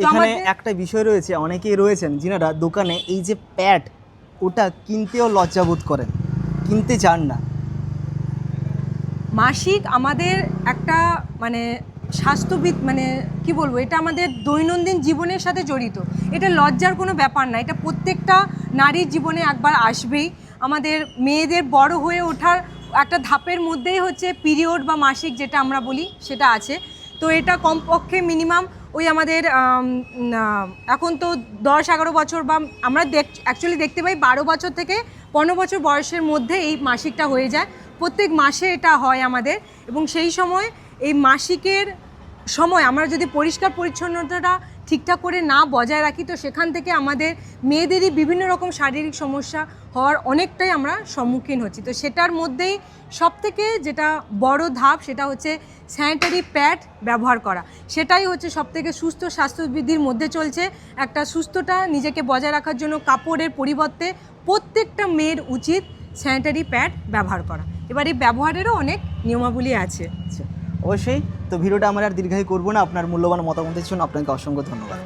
এখানে একটা বিষয় রয়েছে, অনেকেই রয়েছেন যিনারা দোকানে এই যে প্যাড ওটা কিনতেও লজ্জাবোধ করেন, কিনতে চান না। মাসিক আমাদের একটা মানে স্বাস্থ্যবিদ মানে কি বলবো, এটা আমাদের দৈনন্দিন জীবনের সাথে জড়িত। এটা লজ্জার কোনো ব্যাপার না, এটা প্রত্যেকটা নারীর জীবনে একবার আসবেই। আমাদের মেয়েদের বড় হয়ে ওঠার একটা ধাপের মধ্যেই হচ্ছে পিরিয়ড বা মাসিক যেটা আমরা বলি সেটা আছে। তো এটা কমপক্ষে মিনিমাম ওই আমাদের এখন তো 10-11 বছর বা আমরা অ্যাকচুয়ালি দেখতে পাই 12 বছর থেকে 15 বছর বয়সের মধ্যে এই মাসিকটা হয়ে যায়। প্রত্যেক মাসে এটা হয় আমাদের, এবং সেই সময় এই মাসিকের সময় আমরা যদি পরিষ্কার পরিচ্ছন্নতাটা ঠিকঠাক করে না বজায় রাখি, তো সেখান থেকে আমাদের মেয়েদেরই বিভিন্ন রকম শারীরিক সমস্যা হওয়ার অনেকটাই আমরা সম্মুখীন হচ্ছি। তো সেটার মধ্যেই সবথেকে যেটা বড় ধাপ সেটা হচ্ছে স্যানিটারি প্যাড ব্যবহার করা। সেটাই হচ্ছে সবথেকে সুস্থ স্বাস্থ্যবিধির মধ্যে চলছে। একটা সুস্থতা নিজেকে বজায় রাখার জন্য কাপড়ের পরিবর্তে প্রত্যেকটা মেয়ের উচিত স্যানিটারি প্যাড ব্যবহার করা। এবার এই ব্যবহারেরও অনেক নিয়মাবলী আছে। অবশ্যই। তো ভিডিওটা আমরা আর দীর্ঘায়ী করবো না, আপনার মূল্যবান মতামতের জন্য আপনাকে অসংখ্য ধন্যবাদ।